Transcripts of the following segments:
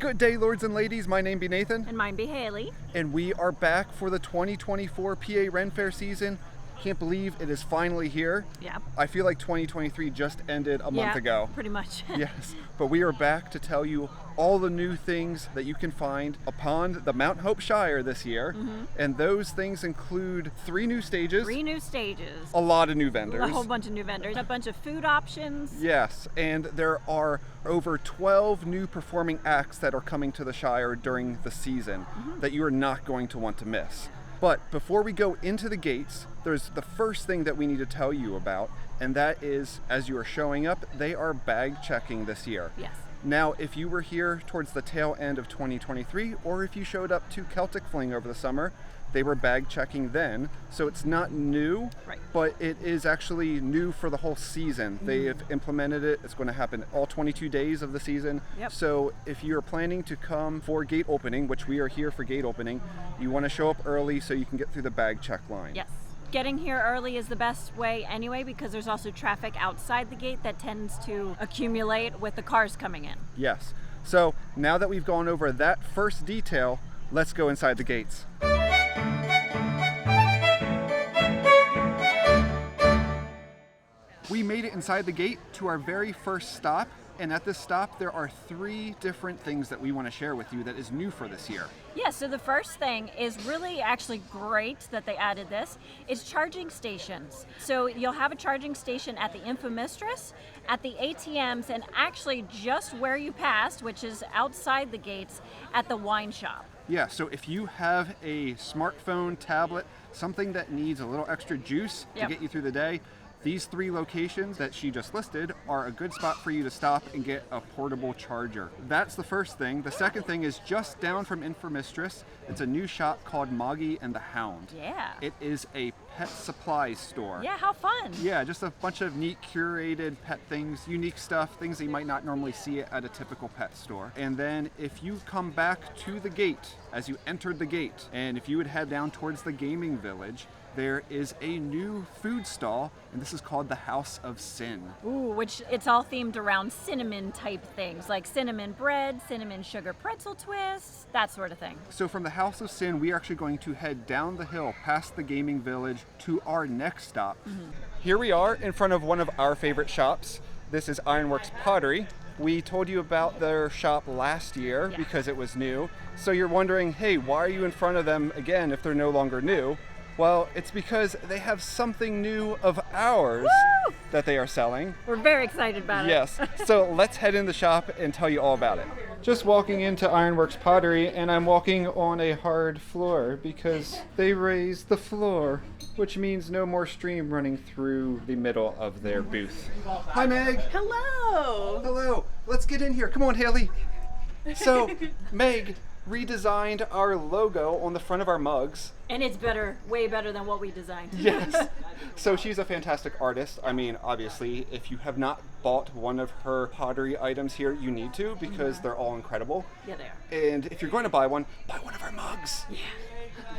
Good day, lords and ladies. My name be Nathan. And mine be Haley. And we are back for the 2024 PA Ren Faire season. Can't believe it is finally here. Yeah. I feel like 2023 just ended a month ago. Pretty much. Yes, but we are back to tell you all the new things that you can find upon the Mount Hope Shire this year. And those things include 3 new stages. 3 new stages. A lot of new vendors. A whole bunch of new vendors. A bunch of food options. Yes, and there are over 12 new performing acts that are coming to the Shire during the season that you are not going to want to miss. But before we go into the gates, there's the first thing that we need to tell you about, and that is, as you are showing up, they are bag checking this year. Yes. Now, if you were here towards the tail end of 2023, or if you showed up to Celtic Fling over the summer, they were bag checking then. So it's not new, but it is actually new for the whole season. They have implemented it. It's going to happen all 22 days of the season. So if you're planning to come for gate opening, which we are here for gate opening, you want to show up early so you can get through the bag check line. Yes. Getting here early is the best way anyway, because there's also traffic outside the gate that tends to accumulate with the cars coming in. Yes. So now that we've gone over that first detail, let's go inside the gates. We made it inside the gate to our very first stop, and at this stop there are 3 different things that we want to share with you that is new for this year. Yeah, so the first thing is really actually great that they added this. It's charging stations. So you'll have a charging station at the Infomistress, at the ATMs, and actually just where you passed, which is outside the gates, at the wine shop. Yeah, so if you have a smartphone, tablet, something that needs a little extra juice to get you through the day, these 3 locations that she just listed are a good spot for you to stop and get a portable charger. That's the first thing. The second thing is just down from Infomistress. It's a new shop called Moggy and the Hound. Yeah. It is a pet supplies store. Yeah, how fun. Yeah, just a bunch of neat curated pet things, unique stuff, things that you might not normally see at a typical pet store. And then if you come back to the gate, as you entered the gate, and if you would head down towards the gaming village, there is a new food stall, and this is called the House of Sin. Ooh, which it's all themed around cinnamon type things, like cinnamon bread, cinnamon sugar pretzel twists, that sort of thing. So from the House of Sin, we are actually going to head down the hill past the gaming village to our next stop. Here we are in front of one of our favorite shops. This is Ironworks Pottery. We told you about their shop last year because it was new. So you're wondering, hey, why are you in front of them again if they're no longer new? Well, it's because they have something new of ours that they are selling. We're very excited about it. Yes. So let's head in the shop and tell you all about it. Just walking into Ironworks Pottery, and I'm walking on a hard floor because they raised the floor, which means no more stream running through the middle of their booth. Hi, Meg. Hello. Hello. Let's get in here. Come on, Haley. So, Meg redesigned our logo on the front of our mugs. And it's better, way better than what we designed. Yes. So she's a fantastic artist. I mean, obviously, if you have not bought one of her pottery items here, you need to, because they're all incredible. Yeah, they are. And if you're going to buy one of our mugs. Yeah.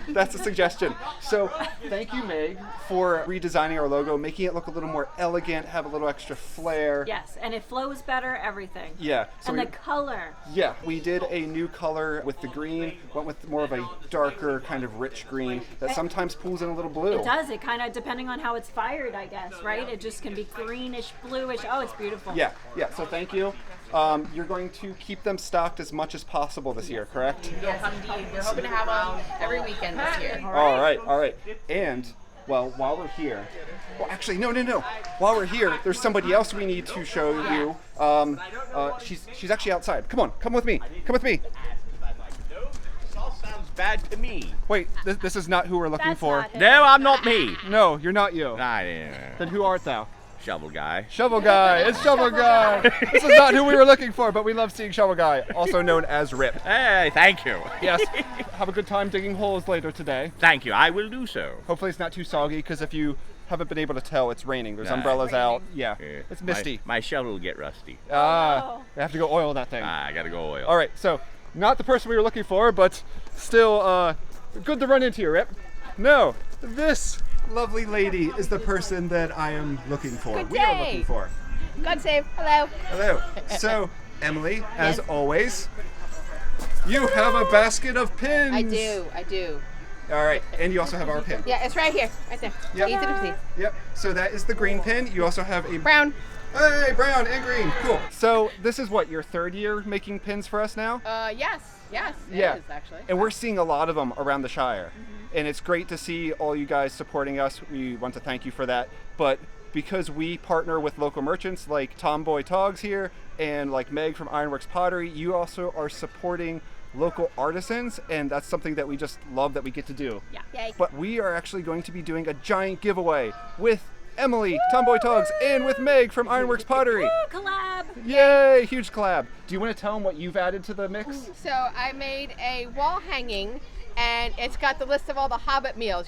That's a suggestion. So thank you, Meg, for redesigning our logo, making it look a little more elegant, have a little extra flair. Yes, and it flows better, everything. Yeah. So and the color. Yeah, we did a new color with the green, went with more of a darker, kind of rich green that sometimes pulls in a little blue. It does. It kind of, depending on how it's fired, I guess, right? It just can be greenish, bluish. Oh, it's beautiful. Yeah, so thank you. You're going to keep them stocked as much as possible this year, correct? Yes, indeed. We're hoping to have them every weekend this year. All right. And, well, while we're here, well, actually, no. While we're here, there's somebody else we need to show you. She's actually outside. Come with me. This all sounds bad to me. Wait, this is not who we're looking That's for. not him. No, I'm not me. No, you're not you. I Then who art thou? Shovel guy. Shovel Guy. It's Shovel Guy. This is not who we were looking for, but we love seeing Shovel Guy, also known as Rip. Hey, thank you. Yes. Have a good time digging holes later today. Thank you. I will do so. Hopefully it's not too soggy, because if you haven't been able to tell, it's raining. There's umbrellas out. Yeah. It's misty. My shovel will get rusty. We have to go oil that thing. I gotta go oil. All right. So not the person we were looking for, but still good to run into you, Rip. No, this lovely lady is the person that I am looking for. Good We are day. looking for. God save. Hello. Hello. So, Emily, as always, You have a basket of pins. I do. All right, and you also have our pin. Yeah, it's right here, right there. Yep. Easy to see. Yep. So that is the green pin. You also have a Brown. Hey, brown and green. Cool. So this is what, your third year making pins for us now? Yes, it Yeah. is actually. And we're seeing a lot of them around the Shire. And it's great to see all you guys supporting us. We want to thank you for that. But because we partner with local merchants like TOMBOY TOGS here and like Meg from Ironworks Pottery, you also are supporting local artisans, and that's something that we just love that we get to do. Yeah. Yay. But we are actually going to be doing a giant giveaway with Emily, TOMBOY TOGS, and with Meg from Ironworks Pottery. Woo, collab! Yay, huge collab. Do you want to tell them what you've added to the mix? So I made a wall hanging, and it's got the list of all the Hobbit meals,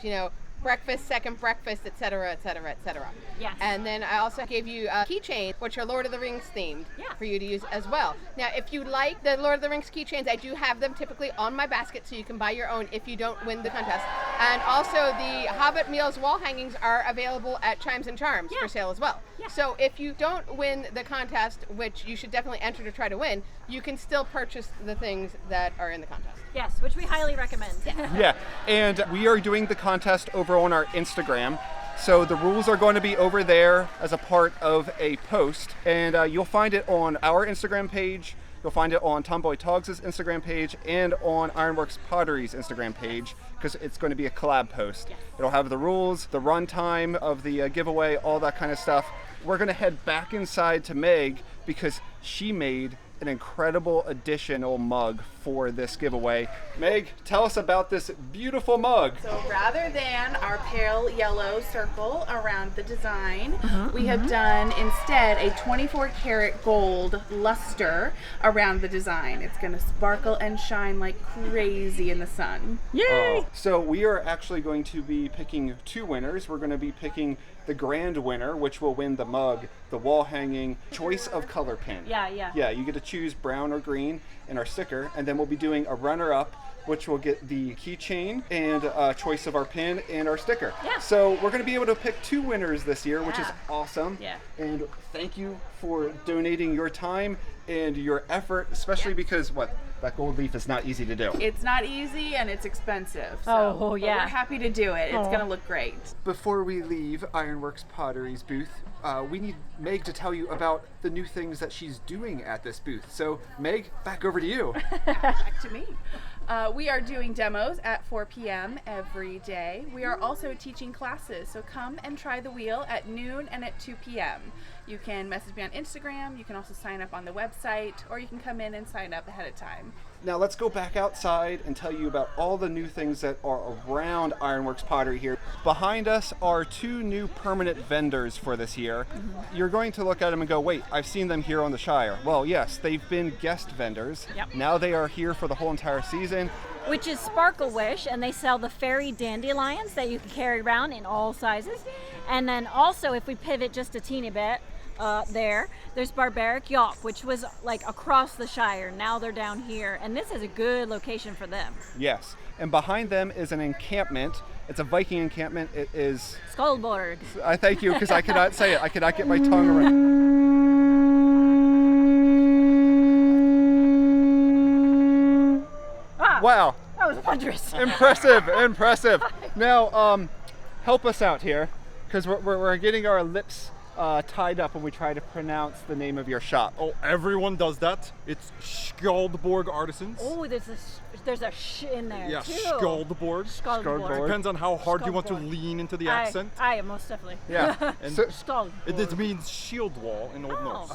breakfast, second breakfast, etc., etc., etc. Yes. And then I also gave you a keychain, which are Lord of the Rings themed, Yeah. for you to use as well. Now, if you like the Lord of the Rings keychains, I do have them typically on my basket, so you can buy your own if you don't win the contest. And also, the Hobbit meals wall hangings are available at Chimes and Charms Yeah. for sale as well. Yeah. So if you don't win the contest, which you should definitely enter to try to win, you can still purchase the things that are in the contest. Yes, which we highly recommend. Yeah, and we are doing the contest over on our Instagram. So the rules are going to be over there as a part of a post, and you'll find it on our Instagram page. You'll find it on TOMBOY TOGS' Instagram page and on Ironworks Pottery's Instagram page, because it's going to be a collab post. Yes. It'll have the rules, the run time of the giveaway, all that kind of stuff. We're going to head back inside to Meg because she made an incredible additional mug for this giveaway. Meg, tell us about this beautiful mug. So rather than our pale yellow circle around the design, we have done instead a 24 karat gold luster around the design. It's going to sparkle and shine like crazy in the sun. Yay! So we are actually going to be picking two winners. We're going to be picking the grand winner, which will win the mug, the wall hanging choice of color pin. Yeah. Yeah, you get to choose brown or green in our sticker, and then we'll be doing a runner-up, which will get the keychain and choice of our pin and our sticker. Yeah. So we're going to be able to pick two winners this year, which is Yeah. awesome. Yeah. And thank you for donating your time and your effort, especially because that gold leaf is not easy to do. It's not easy and it's expensive. So, Oh, but yeah. we're happy to do it. It's Oh. going to look great. Before we leave Ironworks Pottery's booth, we need Meg to tell you about the new things that she's doing at this booth. So Meg, back over to you. Back to me. We are doing demos at 4 p.m. every day. We are also teaching classes, so come and try the wheel at noon and at 2 p.m. You can message me on Instagram, you can also sign up on the website, or you can come in and sign up ahead of time. Now let's go back outside and tell you about all the new things that are around Ironworks Pottery here. Behind us are two new permanent vendors for this year. You're going to look at them and go, wait, I've seen them here on the Shire. Well, yes, they've been guest vendors. Yep. Now they are here for the whole entire season. Which is Sparkle Wish, and they sell the fairy dandelions that you can carry around in all sizes. And then also, if we pivot just a teeny bit, there's Barbaric Yawp, which was like across the Shire. Now they're down here, and this is a good location for them. Yes, and behind them is an encampment. It's a Viking encampment. It is... Skullborg. I thank you, because I cannot say it. I cannot get my tongue around. Ah, Wow, that was wondrous. impressive. Now, help us out here, because we're getting our lips tied up when we try to pronounce the name of your shop. Oh, everyone does that. It's Skjoldborg Artisans. Oh, there's a sh in there Yeah, too. Skjoldborg. Skullborg. Depends on how hard you want to Skullborg. lean into the accent. I most definitely. Yeah. And So, Skullborg. it means shield wall in Old Norse.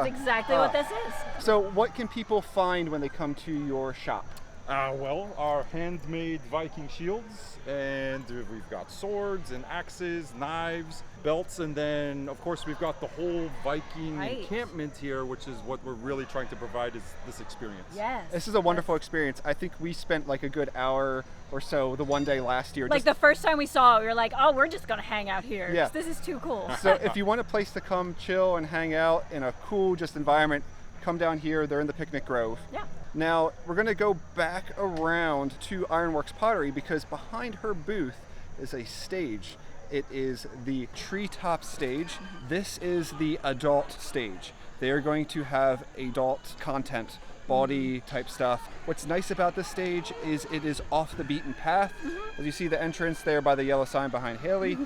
Which is exactly what this is. so what can people find when they come to your shop? Well, our handmade Viking shields, and we've got swords and axes, knives, belts, and then of course we've got the whole Viking Right. encampment here, which is what we're really trying to provide is this experience. Yes. This is a wonderful experience. I think we spent like a good hour or so the one day last year. Like the first time we saw it, we were like, oh, we're just gonna hang out here. Yeah. This is too cool. So if you want a place to come chill and hang out in a cool just environment, come down here. They're in the picnic grove. Yeah. Now we're going to go back around to Ironworks Pottery because behind her booth is a stage. It is the Treetop Stage. This is the adult stage. They are going to have adult content bawdy type stuff. What's nice about this stage is it is off the beaten path. As you see the entrance there by the yellow sign behind Haley,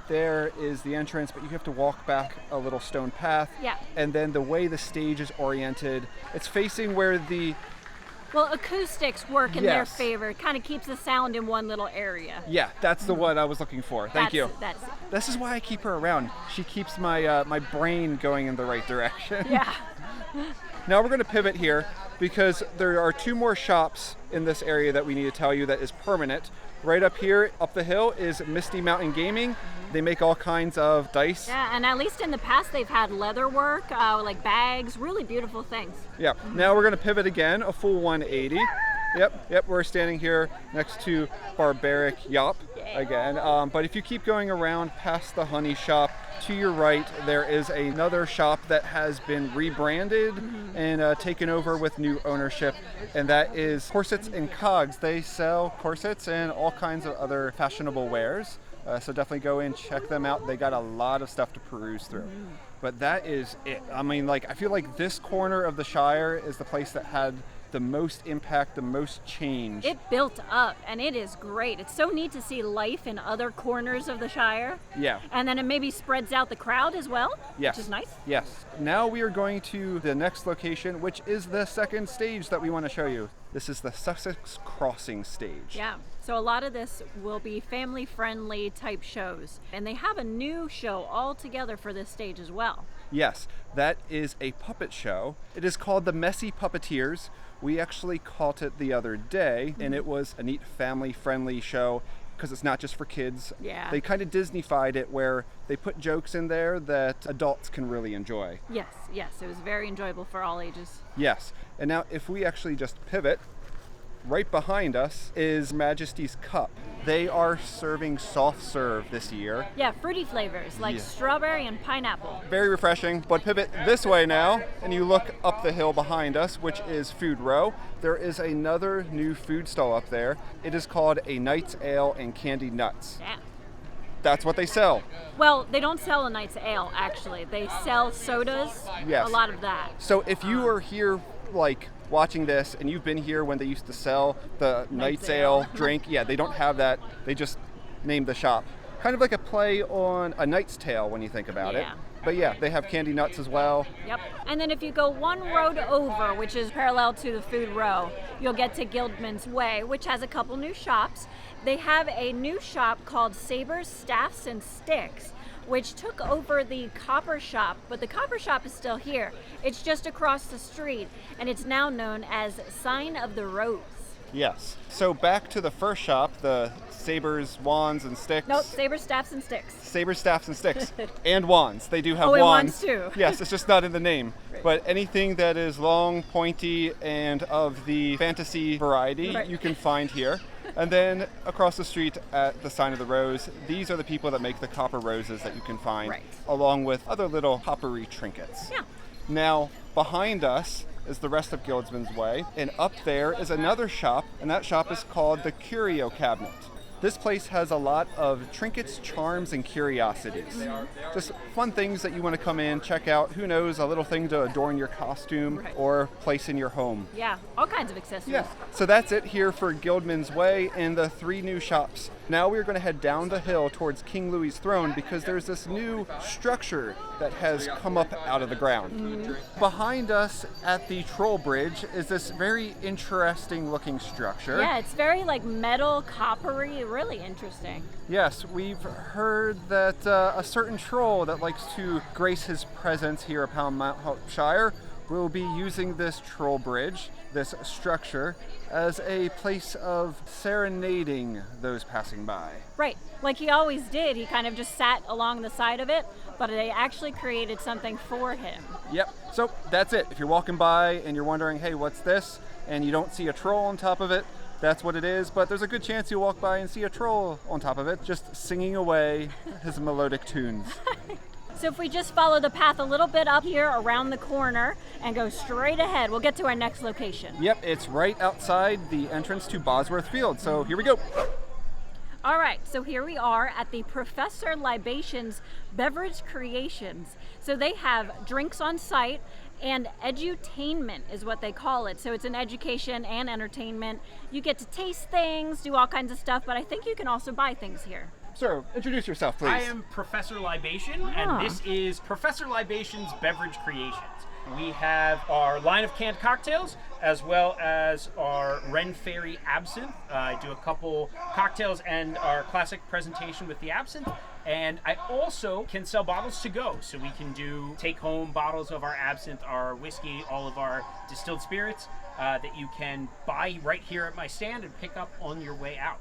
there is the entrance, but you have to walk back a little stone path. Yeah. And then the way the stage is oriented, it's facing where the Well, acoustics work in their Yes. favor. It kind of keeps the sound in one little area. Yeah, that's the one I was looking for. Thank you. That's it. This is why I keep her around. She keeps my my brain going in the right direction. Yeah. Now we're going to pivot here because there are 2 more shops in this area that we need to tell you that is permanent. Right up here, up the hill, is Misty Mountain Gaming. They make all kinds of dice. Yeah, and at least in the past they've had leather work, like bags, really beautiful things. Yeah. Now we're going to pivot again, a full 180. Yep, we're standing here next to Barbaric Yop again. But if you keep going around past the honey shop, to your right, there is another shop that has been rebranded and taken over with new ownership, and that is Corsets and Cogs. They sell corsets and all kinds of other fashionable wares. So definitely go in, check them out. They got a lot of stuff to peruse through. But that is it. I mean, like, I feel like this corner of the Shire is the place that had the most impact, the most change. It built up, and it is great. It's so neat to see life in other corners of the Shire. Yeah. And then it maybe spreads out the crowd as well, Yes. which is nice. Yes. Now we are going to the next location, which is the second stage that we want to show you. This is the Sussex Crossing stage. Yeah. So a lot of this will be family-friendly type shows, and they have a new show all together for this stage as well. Yes, that is a puppet show. It is called The Messy Puppeteers. We actually caught it the other day, and it was a neat family-friendly show because it's not just for kids. Yeah. They kind of Disney-fied it where they put jokes in there that adults can really enjoy. Yes, it was very enjoyable for all ages. Yes, and now if we actually just pivot, right behind us is Majesty's Cup. They are serving soft serve this year. Yeah, fruity flavors like strawberry and pineapple. Very refreshing, but pivot this way now, and you look up the hill behind us, which is Food Row. There is another new food stall up there. It is called a Knight's Ale and Candied Nuts. Yeah. That's what they sell. Well, they don't sell a Knight's Ale, actually. They sell sodas, Yes. a lot of that. So if you are here, like, watching this and you've been here when they used to sell the Knight's Ale drink, they don't have that. They just named the shop. Kind of like a play on A Knight's Tale when you think about it. But yeah, they have candy nuts as well. Yep. And then if you go one road over, which is parallel to the Food Row, you'll get to Guildsman's Way, which has a couple new shops. They have a new shop called Sabers, Staffs, and Sticks, which took over the Copper Shop, but the Copper Shop is still here. It's just across the street, and it's now known as Sign of the Rose. Yes. So back to the first shop, the Sabers, Wands, and Sticks. Nope, Sabers, Staffs, and Sticks. Sabers, Staffs, and Sticks. And Wands. They do have and wands. Wands too. Yes, it's just not in the name. But anything that is long, pointy, and of the fantasy variety, you can find here. And then across the street at the Sign of the Rose, these are the people that make the copper roses that you can find, along with other little coppery trinkets. Yeah. Now, behind us is the rest of Guildsman's Way, and up there is another shop, and that shop is called the Curio Cabinet. This place has a lot of trinkets, charms, and curiosities. Just fun things that you want to come in, check out. Who knows, a little thing to adorn your costume or place in your home. Yeah, all kinds of accessories. Yeah, so that's it here for Guildsman's Way and the 3 new shops. Now we're going to head down the hill towards King Louis's throne because there's this new structure that has come up out of the ground. Behind us at the Troll Bridge is this very interesting looking structure. Yeah, it's very like metal, coppery, really interesting. Yes, we've heard that a certain troll that likes to grace his presence here upon Mount Shire will be using this troll bridge, this structure, as a place of serenading those passing by. Right, like he always did. He kind of just sat along the side of it, but they actually created something for him. Yep, so that's it. If you're walking by and you're wondering, hey, what's this? And you don't see a troll on top of it, that's what it is, but there's a good chance you'll walk by and see a troll on top of it, just singing away his melodic tunes. So if we just follow the path a little bit up here around the corner and go straight ahead, we'll get to our next location. Yep, it's right outside the entrance to Bosworth Field, so here we go. All right, so here we are at the Professor Libation's Beverage Creations. So they have drinks on site, and edutainment is what they call it. So it's an education and entertainment. You get to taste things, do all kinds of stuff, but I think you can also buy things here. Sir, introduce yourself, please. I am Professor Libation, and this is Professor Libation's Beverage Creations. We have our line of canned cocktails, as well as our Ren Faire absinthe. I do a couple cocktails and our classic presentation with the absinthe. And I also can sell bottles to go. So we can do take-home bottles of our absinthe, our whiskey, all of our distilled spirits that you can buy right here at my stand and pick up on your way out.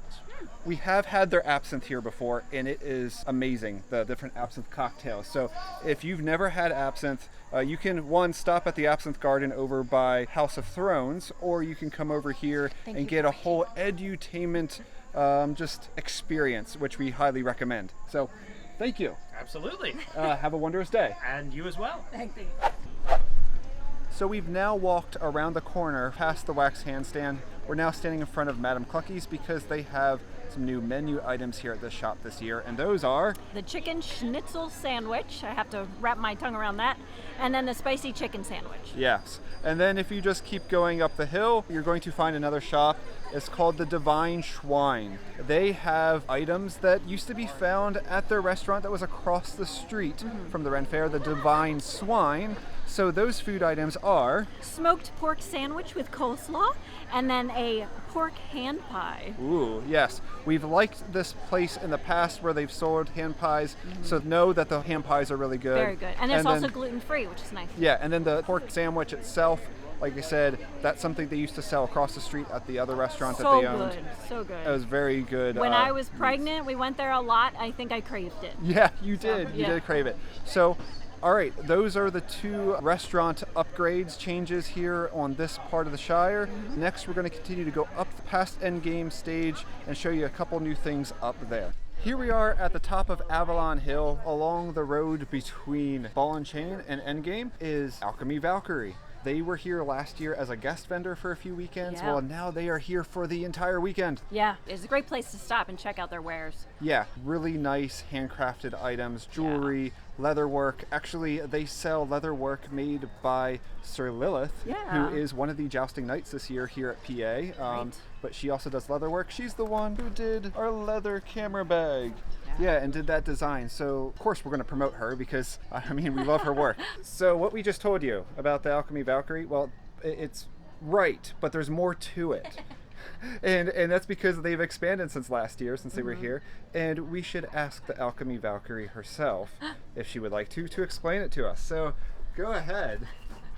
We have had their absinthe here before, and it is amazing, the different absinthe cocktails. So if you've never had absinthe, you can, one, stop at the Absinthe Garden over by House of Thrones, or you can come over here and get a whole edutainment just experience, which we highly recommend. So thank you. Absolutely. Have a wondrous day. And you as well. Thank you. So we've now walked around the corner past the wax handstand. We're now standing in front of Madame Clucky's because they have some new menu items here at the shop this year, and those are The chicken schnitzel sandwich. I have to wrap my tongue around that. And then the spicy chicken sandwich. yes. And then if you just keep going up the hill, you're going to find another shop. It's called the Divine Schwein. They have items that used to be found at their restaurant that was across the street from the Ren Faire, the Divine Swine. So those food items are Smoked pork sandwich with coleslaw, and then a pork hand pie. Ooh, yes. We've liked this place in the past where they've sold hand pies, so know that the hand pies are really good. Very good. And it's also then- gluten-free, which is nice. Yeah, and then the pork sandwich itself, like I said, that's something they used to sell across the street at the other restaurant that So they owned. good, so good. It was very good. When I was pregnant, we went there a lot. I think I craved it. Yeah, you did. You yeah. did crave it. So, all right, those are the two restaurant upgrades changes here on this part of the Shire. Next, we're going to continue to go up past Endgame Stage and show you a couple new things up there. Here we are at the top of Avalon Hill. Along the road between Ball and Chain and Endgame is Alchemy Valkyrie. They were here last year as a guest vendor for a few weekends. Yeah. Well, now they are here for the entire weekend. Yeah, it's a great place to stop and check out their wares. Yeah, really nice handcrafted items, jewelry, leatherwork. Actually, they sell leatherwork made by Sir Lilith, Yeah. who is one of the jousting knights this year here at PA. Right. But she also does leatherwork. She's the one who did our leather camera bag. Yeah, and did that design. So, of course, we're going to promote her because, I mean, we love her work. So, what we just told you about the Alchemy Valkyrie, well, it's right, but there's more to it. And that's because they've expanded since last year, since they were here. And we should ask the Alchemy Valkyrie herself if she would like to explain it to us. So, go ahead.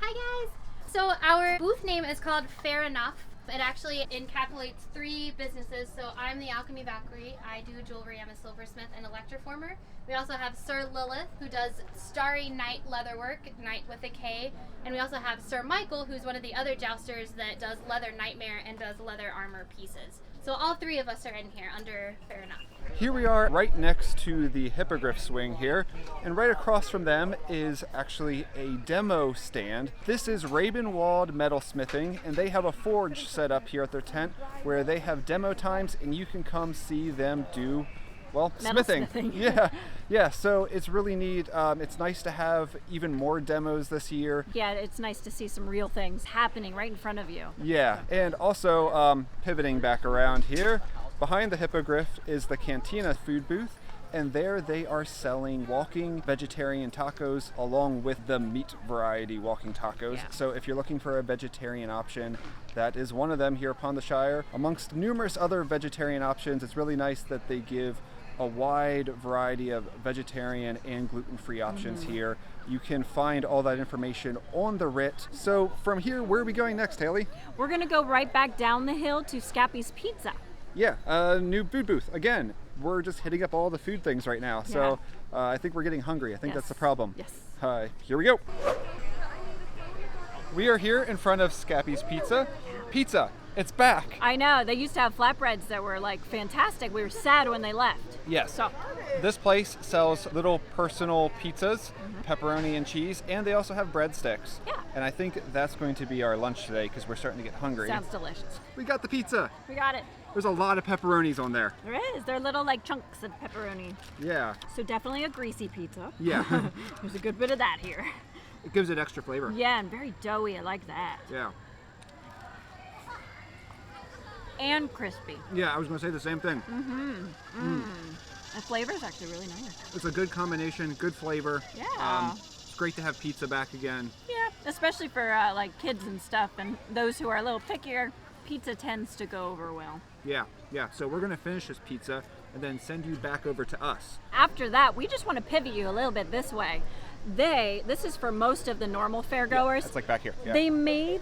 Hi guys! So our booth name is called Fair Enough. It actually encapsulates 3 businesses. So I'm the Alchemy Valkyrie. I do jewelry. I'm a silversmith and electroformer. We also have Sir Lilith, who does Starry Night leatherwork, Night with a K. And we also have Sir Michael, who's one of the other jousters that does Leather Nightmare and does leather armor pieces. So all 3 of us are in here under Fair Enough. Here we are right next to the Hippogriff swing here, and right across from them is actually a demo stand. This is Ravenwald Metalsmithing, and they have a forge set up here at their tent where they have demo times and you can come see them do, well, smithing. Yeah, so it's really neat. It's nice to have even more demos this year. Yeah, it's nice to see some real things happening right in front of you. Yeah, and also pivoting back around here, behind the Hippogriff is the Cantina food booth, and there they are selling walking vegetarian tacos along with the meat variety walking tacos. Yeah. So if you're looking for a vegetarian option, that is one of them here upon the Shire. Amongst numerous other vegetarian options, it's really nice that they give a wide variety of vegetarian and gluten-free options here. You can find all that information on the writ. So from here, where are we going next, Haley? We're going to go right back down the hill to Scappy's Pizza. Yeah, new food booth. Again, we're just hitting up all the food things right now. So I think we're getting hungry. I think that's the problem. Yes. Here we go. We are here in front of Scappy's Pizza. Pizza, it's back. I know, they used to have flatbreads that were like fantastic. We were sad when they left. Yes. So, This place sells little personal pizzas, pepperoni and cheese, and they also have breadsticks. Yeah. And I think that's going to be our lunch today because we're starting to get hungry. sounds delicious. We got the pizza. We got it. There's a lot of pepperonis on there. There is. They're little like chunks of pepperoni. Yeah. So definitely a greasy pizza. Yeah. There's a good bit of that here. It gives it extra flavor. Yeah, and very doughy. I like that. Yeah. And crispy. Yeah, I was going to say the same thing. The flavor is actually really nice. It's a good combination, good flavor. Yeah. It's great to have pizza back again. Yeah, especially for like kids and stuff, and those who are a little pickier, pizza tends to go over well. Yeah, yeah. So we're going to finish this pizza and then send you back over to us. After that, we just want to pivot you a little bit this way. This is for most of the normal fairgoers. It's like back here. Yeah. They made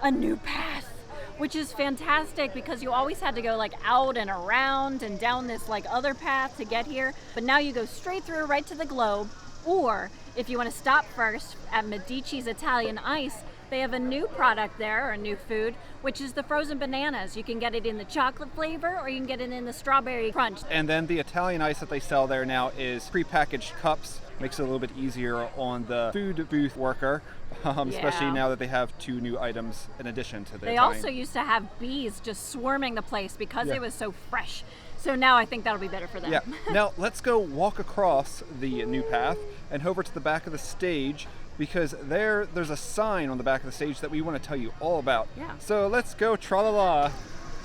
a new path, which is fantastic because you always had to go like out and around and down this like other path to get here. But now you go straight through right to the Globe, or if you want to stop first at Medici's Italian Ice, they have a new product there, or a new food, which is the frozen bananas. You can get it in the chocolate flavor or you can get it in the strawberry crunch. And then the Italian ice that they sell there now is prepackaged cups. Makes it a little bit easier on the food booth worker, especially Yeah. now that they have 2 new items in addition to the They Italian. also used to have bees just swarming the place because Yeah. it was so fresh. So now I think that'll be better for them. Yeah. Now let's go walk across the new path and over to the back of the stage because there's a sign on the back of the stage that we want to tell you all about. Yeah. So let's go tra-la-la.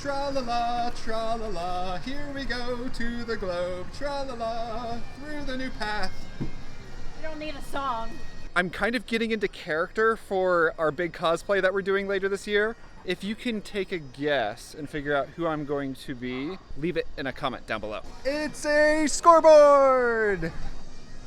Tra-la-la, tra-la-la, here we go to the Globe. Tra-la-la, through the new path. You don't need a song. I'm kind of getting into character for our big cosplay that we're doing later this year. If you can take a guess and figure out who I'm going to be, leave it in a comment down below. It's a scoreboard!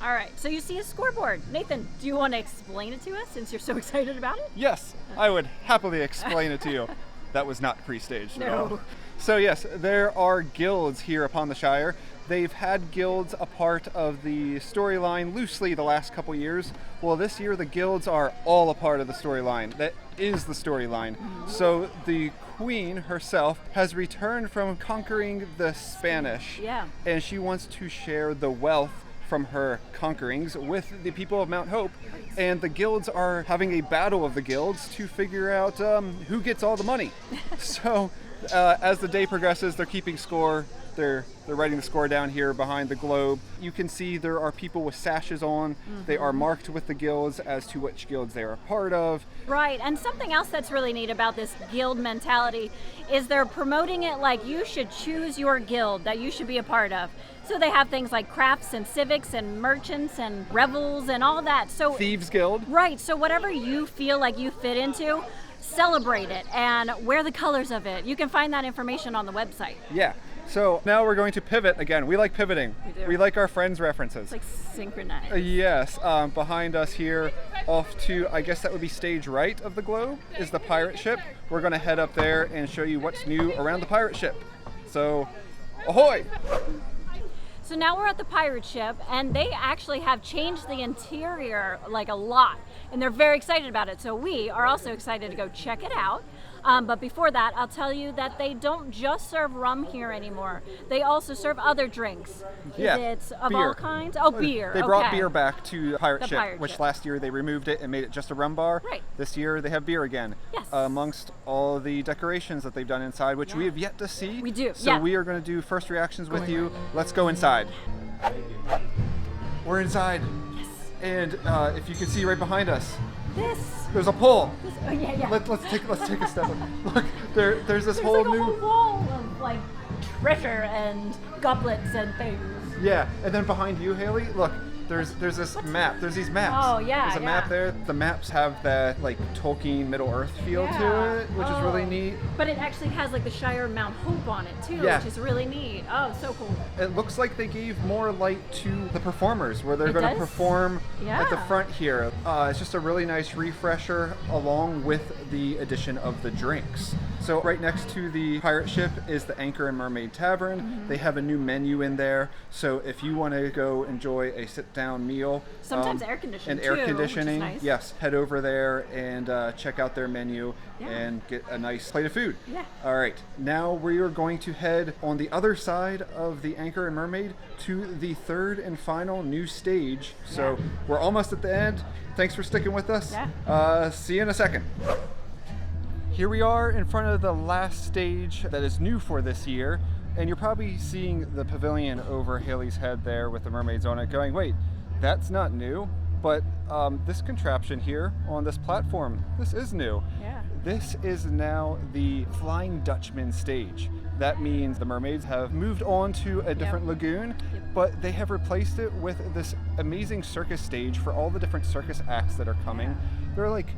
All right, so you see a scoreboard. Nathan, do you want to explain it to us since you're so excited about it? Yes, I would happily explain it to you. That was not pre-staged at all. No. So yes, there are guilds here upon the Shire. They've had guilds a part of the storyline loosely the last couple years. Well, this year the guilds are all a part of the storyline. That is the storyline. So the Queen herself has returned from conquering the Spanish. Yeah. And she wants to share the wealth from her conquerings with the people of Mount Hope, and the guilds are having a battle of the guilds to figure out who gets all the money. So as the day progresses, they're keeping score. They're writing the score down here behind the globe. You can see there are people with sashes on. They are marked with the guilds as to which guilds they are a part of. Right, and something else that's really neat about this guild mentality is they're promoting it like you should choose your guild that you should be a part of. So they have things like crafts and civics and merchants and revels and all that. So Thieves Guild. right, so whatever you feel like you fit into, celebrate it and wear the colors of it. You can find that information on the website. Yeah. So now we're going to pivot again. We like pivoting. We do. We like our friends' references. It's like synchronized. Yes, behind us here, off to, I guess that would be stage right of the globe, is the pirate ship. We're going to head up there and show you what's new around the pirate ship. So, ahoy! So now we're at the pirate ship, and they actually have changed the interior like a lot, and they're very excited about it. So we are also excited to go check it out. But before that, I'll tell you that they don't just serve rum here anymore. They also serve other drinks. Yeah, It's of beer. all kinds? Oh, beer. They brought okay. beer back to the pirate The ship, pirate which ship. last year they removed it and made it just a rum bar. Right. This year they have beer again. Yes. Amongst all the decorations that they've done inside, which we Yeah. have yet to see. We do, So yeah. we are going to do first reactions with you. Let's go inside. We're inside. Yes. And if you can see right behind us, This. there's a pole. Oh, yeah, yeah. Let's take a step. Look, there's this There's whole like a new. whole wall of like treasure and goblets and things. Yeah, and then behind you, Haley, look, there's this map. There's these maps. Oh, yeah, There's a map yeah. there. The maps have that like Tolkien Middle Earth feel Yeah. to it, which is really Oh. neat. But it actually has like the Shire of Mount Hope on it too, Yeah. which is really neat. Oh, so cool. It looks like they gave more light to the performers, where they're It going to does? perform at the Yeah. front here. It's just a really nice refresher, along with the addition of the drinks. So right next to the pirate ship is the Anchor and Mermaid Tavern. They have a new menu in there. So if you want to go enjoy a sit-down meal, Sometimes air conditioning and air too, which is conditioning, nice. yes, head over there and check out their menu and get a nice plate of food. Yeah. All right, now we are going to head on the other side of the Anchor and Mermaid to the third and final new stage. So we're almost at the end. Thanks for sticking with us. Yeah. See you in a second. Here we are in front of the last stage that is new for this year, and you're probably seeing the pavilion over Haley's head there with the mermaids on it going, wait, that's not new, but this contraption here on this platform, this is new. Yeah. This is now the Flying Dutchman stage. That means the mermaids have moved on to a different lagoon, but they have replaced it with this amazing circus stage for all the different circus acts that are coming. There are like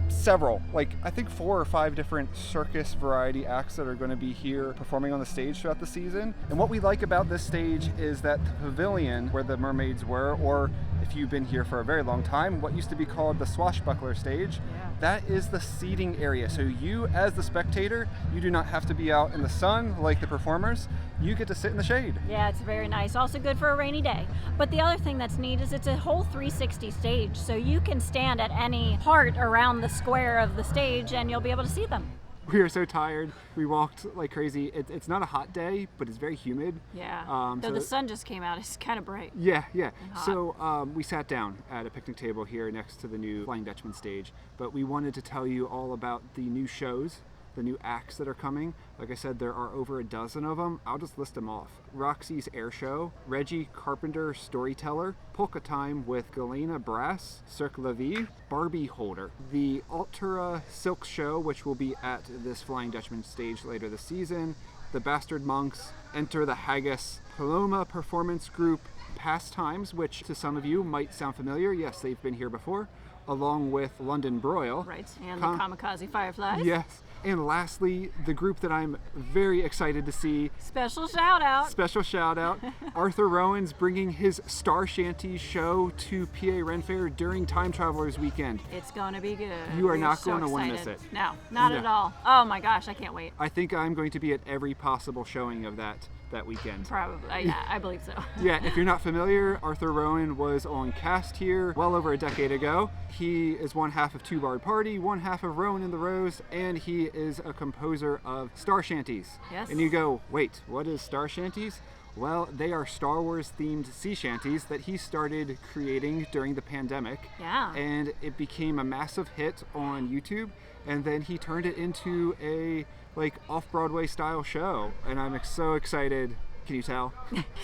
several, like I think 4 or 5 different circus variety acts that are going to be here performing on the stage throughout the season. And what we like about this stage is that the pavilion where the mermaids were, or if you've been here for a very long time, what used to be called the swashbuckler stage, that is the seating area. So you as the spectator, you do not have to be out in the sun like the performers. You get to sit in the shade. Yeah, it's very nice. Also good for a rainy day. But the other thing that's neat is it's a whole 360 stage. So you can stand at any part around the square of the stage and you'll be able to see them. We are so tired. We walked like crazy. It's not a hot day, but it's very humid. Yeah. Though the sun just came out. It's kind of bright. Yeah, yeah. hot. So we sat down at a picnic table here next to the new Flying Dutchman stage, but we wanted to tell you all about the new shows, the new acts that are coming. Like I said, there are over a dozen of them. I'll just list them off. Roxy's Air Show, Reggie Carpenter Storyteller, Polka Time with Galena Brass, Cirque La Vie, Barbie Holder, the Altura Silk Show, which will be at this Flying Dutchman stage later this season, the Bastard Monks, Enter the Haggis, Paloma Performance Group, Pastimes, which to some of you might sound familiar. Yes, they've been here before, along with London Broil. Right, and the Kamikaze Fireflies. Yes. And lastly, the group that I'm very excited to see. Special shout out. Special shout out. Arthur Rowan's bringing his Star Shanties show to PA Ren Faire during Time Travelers Weekend. It's going to be good. You are We're not so going to want to miss excited. it. No, not at all. Oh my gosh, I can't wait. I think I'm going to be at every possible showing of that weekend. Probably, yeah, I believe so. Yeah, if you're not familiar, Arthur Rowan was on cast here well over a decade ago. He is one half of Two Barred Party, one half of Rowan in the Rose, and he is a composer of Star Shanties. Yes. And you go, wait, what is Star Shanties? Well, they are Star Wars themed sea shanties that he started creating during the pandemic. Yeah. And it became a massive hit on YouTube, and then he turned it into a like off-Broadway style show, and I'm so excited. Can you tell?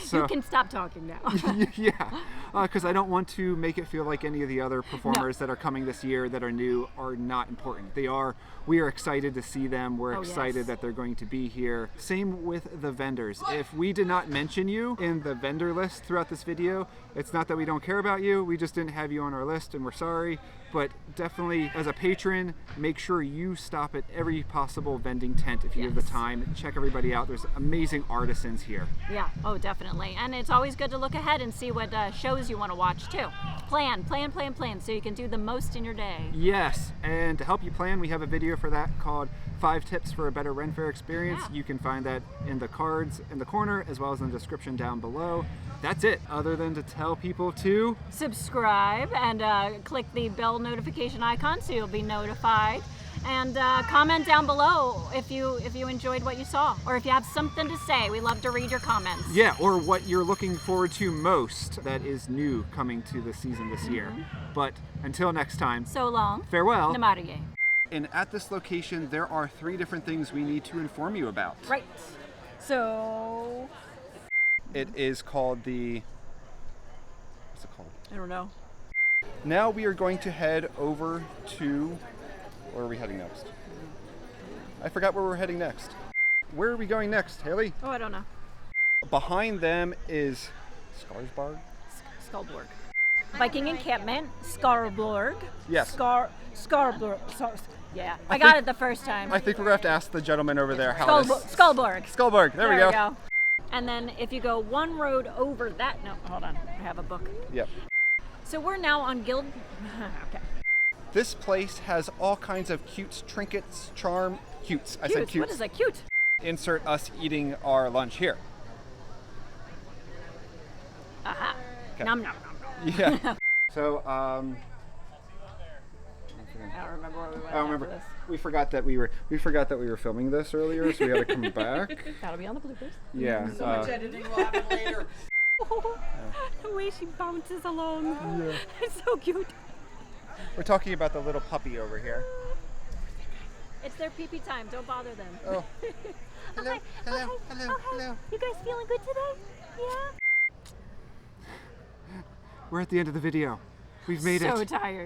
So, you can stop talking now. yeah, because I don't want to make it feel like any of the other performers that are coming this year that are new are not important. They are. We are excited to see them. We're excited that they're going to be here. Same with the vendors. If we did not mention you in the vendor list throughout this video, it's not that we don't care about you. We just didn't have you on our list, and we're sorry. But definitely, as a patron, make sure you stop at every possible vending tent if you have the time. Check everybody out. There's amazing artisans here. Yeah, oh, definitely. And it's always good to look ahead and see what shows you want to watch, too. Plan, so you can do the most in your day. Yes, and to help you plan, we have a video for that called 5 Tips for a Better Ren Faire Experience. Yeah. You can find that in the cards in the corner, as well as in the description down below. That's it, other than to tell people to subscribe and click the bell notification icon so you'll be notified. And comment down below if you enjoyed what you saw, or if you have something to say. We love to read your comments. Yeah, or what you're looking forward to most that is new coming to the season this year. But until next time, so long. Farewell. Namaste. And at this location, there are 3 different things we need to inform you about. Right. So it is called the, what's it called? I don't know. Now we are going to head over to, where are we heading next? I forgot where we're heading next. Where are we going next, Haley? Oh, I don't know. Behind them is Skarsborg? Skalborg. Viking encampment, Skarborg. Yes. Skarborg. Yeah, I got it the first time. I think we're going to have to ask the gentleman over there how it is. Skalborg. Skalborg, there we go. And then if you go one road over that, no, hold on, I have a book. Yep. So we're now on okay. This place has all kinds of cute trinkets, charm, cutes. I said cute. What is a cute? Insert us eating our lunch here. Aha. Okay. Nom nom nom nom. Yeah. So, I don't remember where we went. I don't remember. After this. We forgot that we were filming this earlier, so we had to come back. That'll be on the bloopers. Yeah. So much editing will happen later. The way she bounces along. Yeah. It's so cute. We're talking about the little puppy over here. It's their pee-pee time. Don't bother them. Oh. Hello, Okay, hello, okay, hello, okay. hello. You guys feeling good today? Yeah? We're at the end of the video. We've made it. So tired.